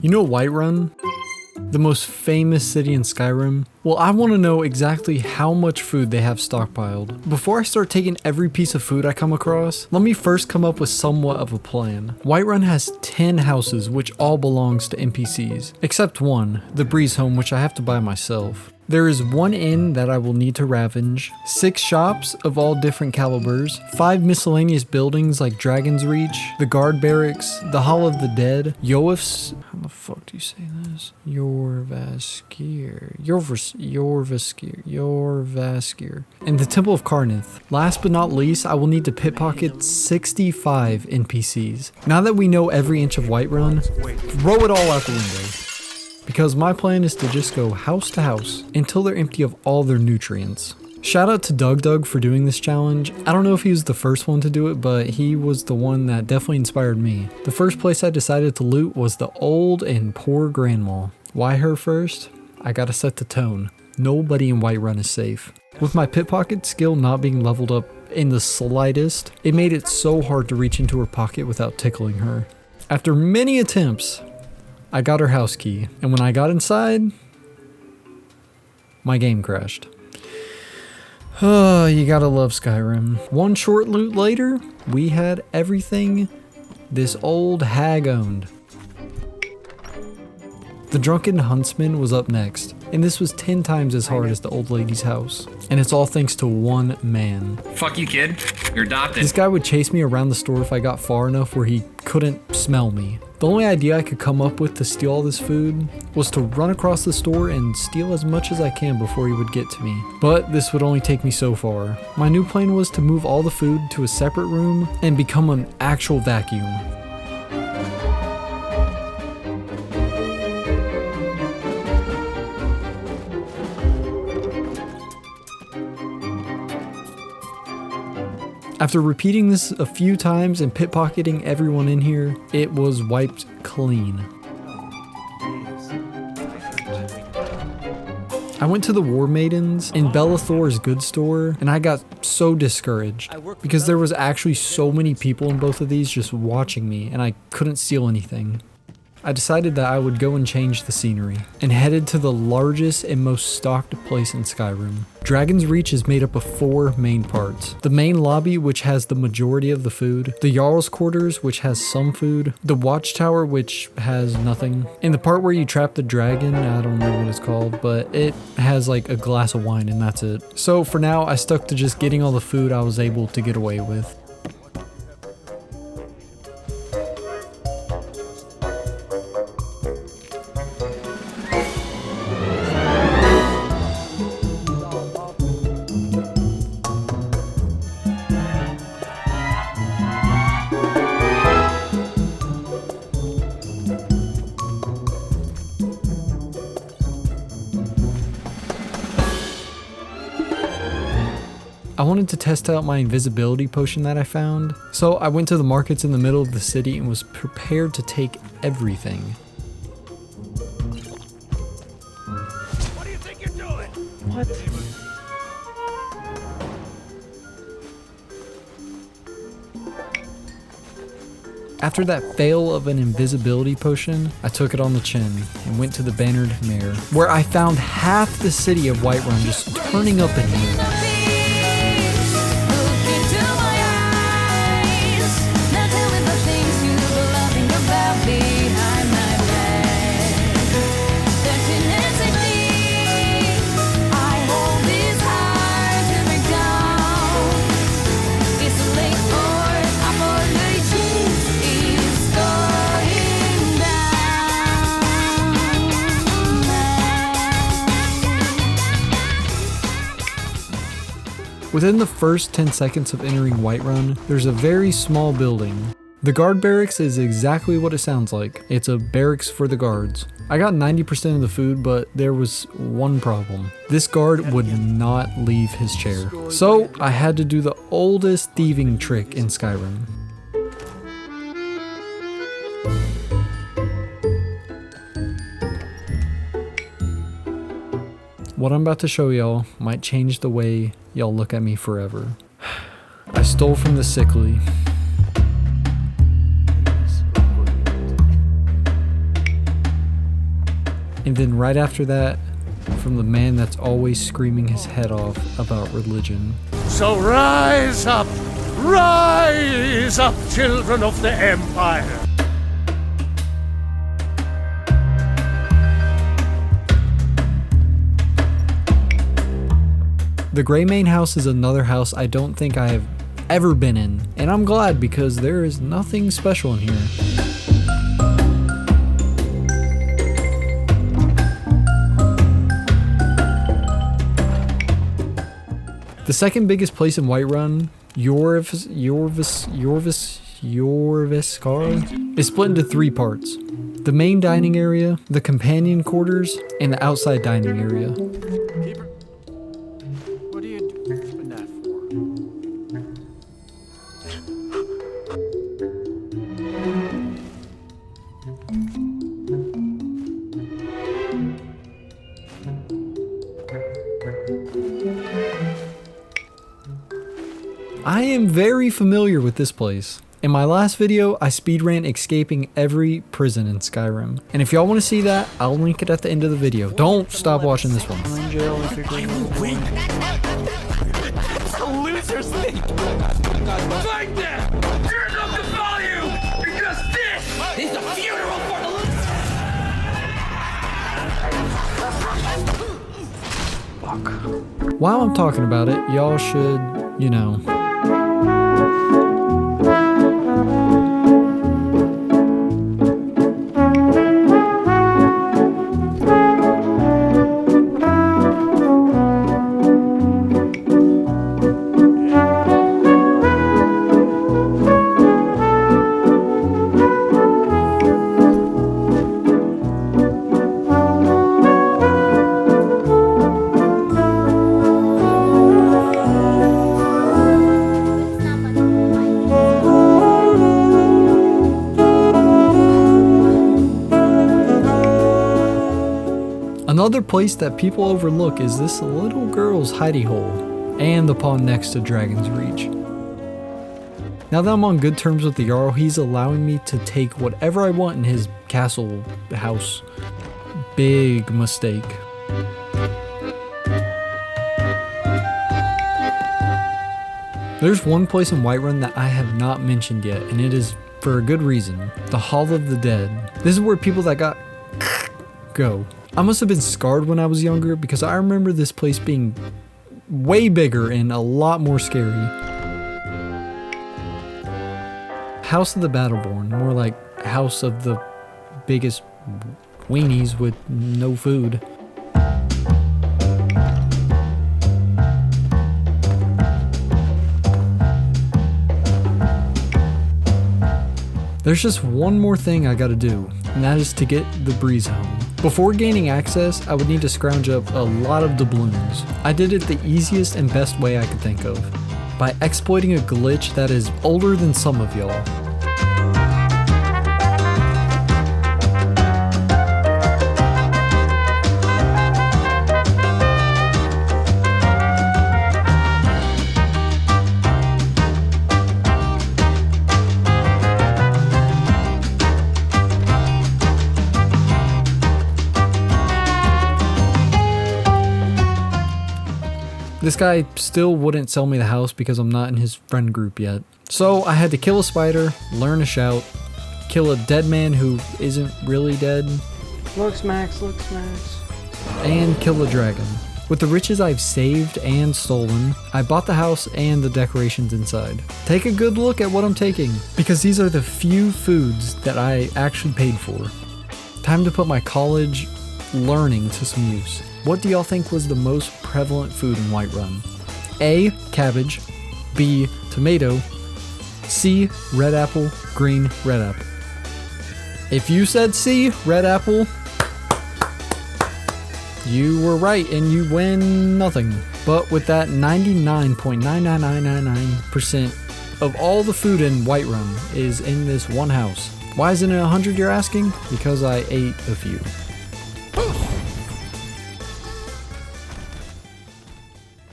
You know Whiterun? The most famous city in Skyrim? Well, I want to know exactly how much food they have stockpiled. Before I start taking every piece of food I come across, let me first come up with somewhat of a plan. Whiterun has 10 houses which all belongs to NPCs, except one, the Breeze Home, which I have to buy myself. There is one inn that I will need to ravenge, 6 shops of all different calibers, 5 miscellaneous buildings like Dragon's Reach, the Guard Barracks, the Hall of the Dead, Yoif's, how the fuck do you say this? Yorvaskir, and the Temple of Karnith. Last but not least, I will need to pickpocket 65 NPCs. Now that we know every inch of Whiterun, throw it all out the window. Because my plan is to just go house to house until they're empty of all their nutrients. Shout out to Doug for doing this challenge. I don't know if he was the first one to do it, but he was the one that definitely inspired me. The first place I decided to loot was the old and poor grandma. Why her first? I gotta set the tone. Nobody in Whiterun is safe. With my pickpocket skill not being leveled up in the slightest, it made it so hard to reach into her pocket without tickling her. After many attempts, I got her house key, and when I got inside, my game crashed. Oh, you gotta love Skyrim. One short loot later, we had everything this old hag owned. The Drunken Huntsman was up next, and this was 10 times as hard as the old lady's house. And it's all thanks to one man. Fuck you, kid. You're adopted. This guy would chase me around the store if I got far enough where he couldn't smell me. The only idea I could come up with to steal all this food was to run across the store and steal as much as I can before he would get to me. But this would only take me so far. My new plan was to move all the food to a separate room and become an actual vacuum. After repeating this a few times and pickpocketing everyone in here, it was wiped clean. I went to the War Maidens in Bellathor's goods store, and I got so discouraged because there was actually so many people in both of these just watching me, and I couldn't steal anything. I decided that I would go and change the scenery, and headed to the largest and most stocked place in Skyrim. Dragon's Reach is made up of 4 main parts. The main lobby, which has the majority of the food, the Jarl's Quarters, which has some food, the Watchtower, which has nothing, and the part where you trap the dragon, I don't know what it's called, but it has like a glass of wine and that's it. So for now, I stuck to just getting all the food I was able to get away with. I wanted to test out my invisibility potion that I found, so I went to the markets in the middle of the city and was prepared to take everything. What do you think you're doing? What? After that fail of an invisibility potion, I took it on the chin and went to the Bannered Mare, where I found half the city of Whiterun just turning up in here. Within the first 10 seconds of entering Whiterun, there's a very small building. The guard barracks is exactly what it sounds like. It's a barracks for the guards. I got 90% of the food, but there was one problem. This guard would not leave his chair. So I had to do the oldest thieving trick in Skyrim. What I'm about to show y'all might change the way y'all look at me forever. I stole from the sickly. And then right after that, from the man that's always screaming his head off about religion. So rise up, children of the Empire. The Gray Main House is another house I don't think I have ever been in, and I'm glad because there is nothing special in here. The second biggest place in Whiterun, Jorviskar, is split into 3 parts. The main dining area, the companion quarters, and the outside dining area. What are you doing that for? I am very familiar with this place. In my last video, I speedran escaping every prison in Skyrim. And if y'all want to see that, I'll link it at the end of the video. Don't stop watching this one. Losers think. Fight them! Turn up the volume! Because this is the funeral for the loser! While I'm talking about it, y'all should, you know. Another place that people overlook is this little girl's hidey hole and the pond next to Dragon's Reach. Now that I'm on good terms with the Jarl, he's allowing me to take whatever I want in his castle house. Big mistake. There's one place in Whiterun that I have not mentioned yet, and it is for a good reason. The Hall of the Dead. This is where people that got go. I must have been scarred when I was younger because I remember this place being way bigger and a lot more scary. House of the Battleborn, more like House of the biggest weenies with no food. There's just one more thing I gotta do, and that is to get the breeze home. Before gaining access, I would need to scrounge up a lot of doubloons. I did it the easiest and best way I could think of, by exploiting a glitch that is older than some of y'all. This guy still wouldn't sell me the house because I'm not in his friend group yet. So I had to kill a spider, learn a shout, kill a dead man who isn't really dead. Looks Max, and kill a dragon. With the riches I've saved and stolen, I bought the house and the decorations inside. Take a good look at what I'm taking, because these are the few foods that I actually paid for. Time to put my college learning to some use. What do y'all think was the most prevalent food in Whiterun? A. Cabbage. B. Tomato. C. Red apple. Green red apple. If you said C. Red apple, you were right and you win nothing. But with that 99.99999% of all the food in Whiterun is in this one house. Why isn't it 100, you're asking? Because I ate a few.